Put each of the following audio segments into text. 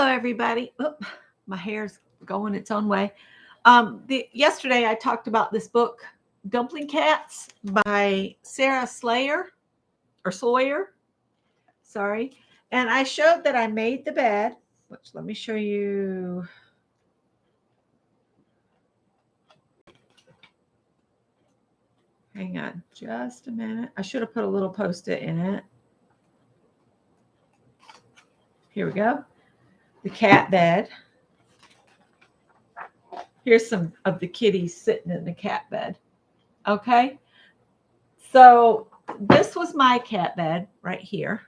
Hello, everybody. Oop, my hair's going its own way. Yesterday, I talked about this book, Dumpling Cats by Sarah Slayer or Sawyer. Sorry. And I showed that I made the bed, which let me show you. Hang on just a minute. I should have put a little post-it in it. Here we go. The cat bed. Here's some of the kitties sitting in the cat bed. Okay. So this was my cat bed right here.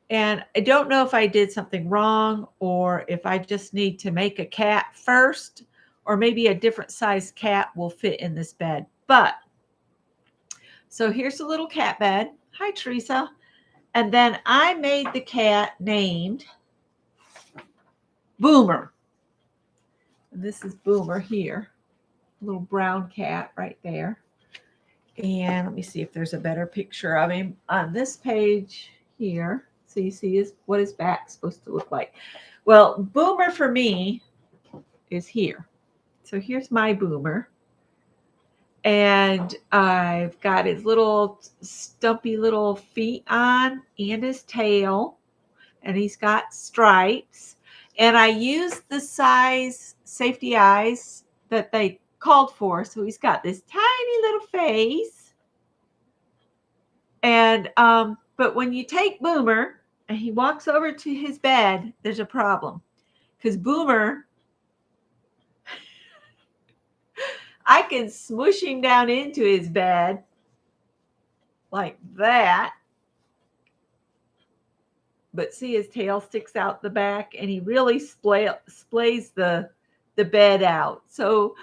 And I don't know if I did something wrong or if I just need to make a cat first, or maybe a different size cat will fit in this bed. But so here's a little cat bed. Hi, Teresa. And then I made the cat named Boomer. And this is Boomer here, a little brown cat right there. And let me see if there's a better picture of him on this page here. So you see what his back's supposed to look like. Well, Boomer for me is here. So here's my Boomer. And I've got his little stumpy little feet on and his tail. And he's got stripes. And I used the size safety eyes that they called for. So he's got this tiny little face. And but when you take Boomer and he walks over to his bed, there's a problem. Because Boomer, I can smush him down into his bed like that. But see, his tail sticks out the back and he really splays the bed out. So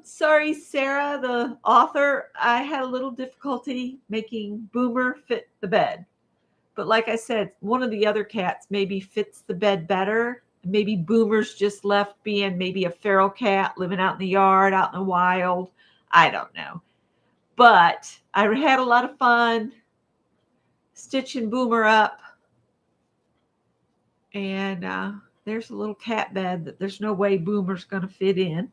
sorry, Sarah, the author, I had a little difficulty making Boomer fit the bed. But like I said, one of the other cats maybe fits the bed better. Maybe Boomer's just left being maybe a feral cat living out in the yard, out in the wild. I don't know. But I had a lot of fun stitching Boomer up. And there's a little cat bed that there's no way Boomer's going to fit in.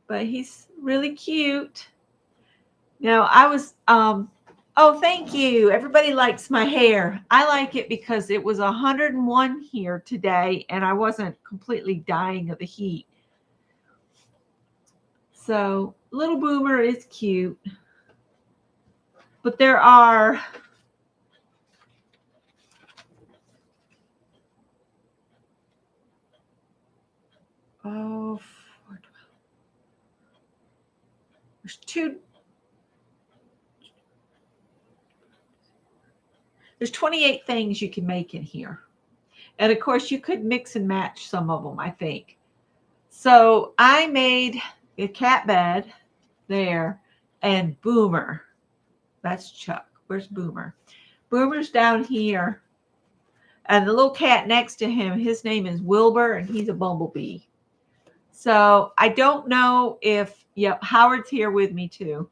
But he's really cute. Now, I was, oh, thank you. Everybody likes my hair. I like it because it was 101 here today, and I wasn't completely dying of the heat. So, little Boomer is cute. But there are... There's 28 things you can make in here. And of course, you could mix and match some of them, I think. So I made a cat bed there and Boomer. That's Chuck. Where's Boomer? Boomer's down here. And the little cat next to him, his name is Wilbur, and he's a bumblebee. So I don't know if, yep, Howard's here with me too.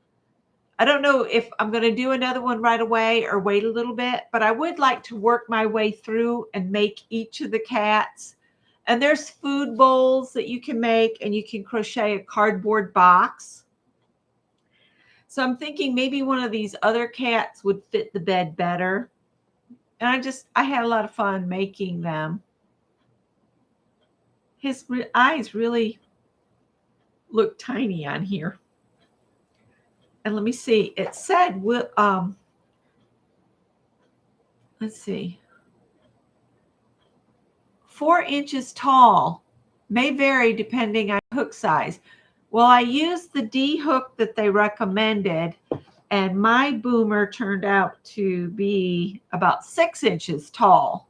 I don't know if I'm going to do another one right away or wait a little bit, but I would like to work my way through and make each of the cats. And there's food bowls that you can make, and you can crochet a cardboard box. So I'm thinking maybe one of these other cats would fit the bed better. And I had a lot of fun making them. His eyes really look tiny on here. And let me see, it said, let's see, 4 inches tall, may vary depending on hook size. Well, I used the D hook that they recommended, and my Boomer turned out to be about 6 inches tall.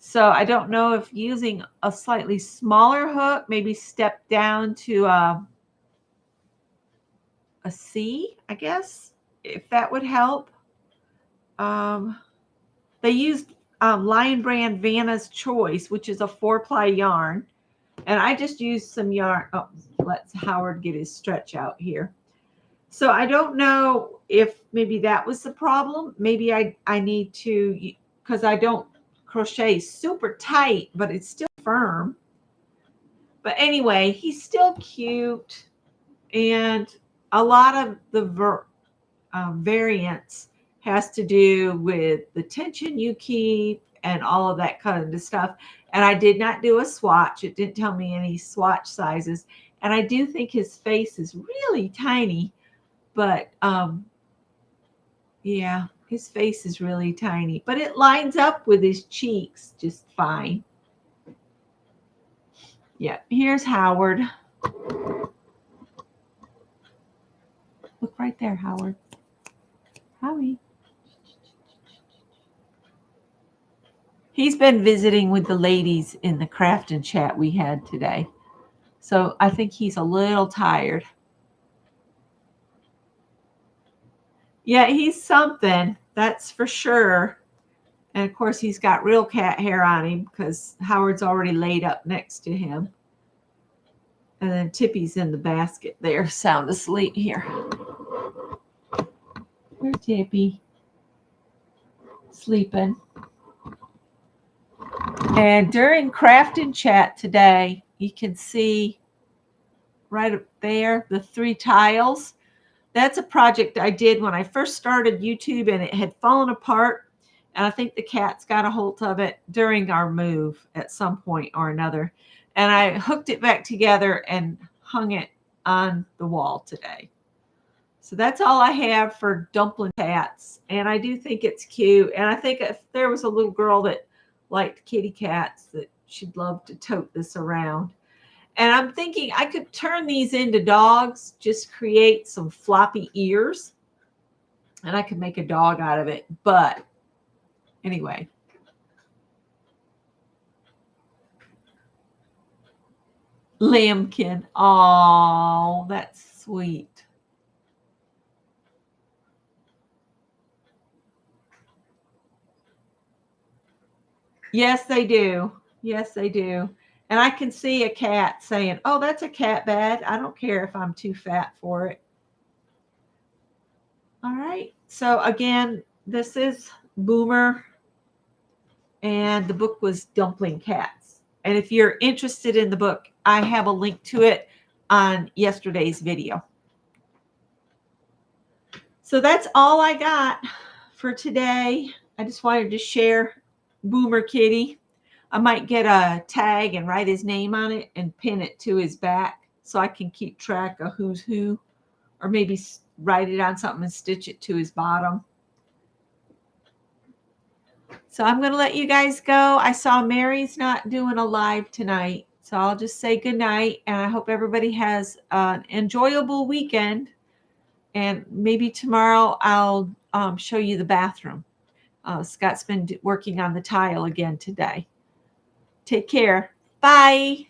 So I don't know if using a slightly smaller hook, maybe step down to a C, I guess, if that would help. They used Lion Brand Vanna's Choice, which is a 4-ply yarn. And I just used some yarn. Oh, let's Howard get his stretch out here. So I don't know if maybe that was the problem. Maybe I need to, because I don't crochet is super tight, but it's still firm. But anyway, he's still cute. And a lot of the variance has to do with the tension you keep and all of that kind of stuff. And I did not do a swatch. It didn't tell me any swatch sizes. And I do think his face is really tiny, but yeah, his face is really tiny, but it lines up with his cheeks just fine. Yeah, here's Howard. Look right there, Howard. Howie. He's been visiting with the ladies in the craft and chat we had today. So I think he's a little tired. Yeah, he's something, that's for sure. And of course, he's got real cat hair on him because Howard's already laid up next to him. And then Tippy's in the basket there, sound asleep here. Where's Tippy? Sleeping. And during craft and chat today, you can see right up there the 3 tiles. That's a project I did when I first started YouTube, and it had fallen apart. And I think the cats got a hold of it during our move at some point or another. And I hooked it back together and hung it on the wall today. So that's all I have for Dumpling Cats. And I do think it's cute. And I think if there was a little girl that liked kitty cats, that she'd love to tote this around. And I'm thinking I could turn these into dogs, just create some floppy ears, and I could make a dog out of it. But anyway. Lambkin. Oh, that's sweet. Yes, they do. Yes, they do. And I can see a cat saying, oh, that's a cat bed. I don't care if I'm too fat for it. All right. So again, this is Boomer, and the book was Dumpling Cats. And if you're interested in the book, I have a link to it on yesterday's video. So that's all I got for today. I just wanted to share Boomer Kitty. I might get a tag and write his name on it and pin it to his back so I can keep track of who's who, or maybe write it on something and stitch it to his bottom. So I'm going to let you guys go. I saw Mary's not doing a live tonight, so I'll just say good night, and I hope everybody has an enjoyable weekend. And maybe tomorrow I'll show you the bathroom. Scott's been working on the tile again today. Take care. Bye.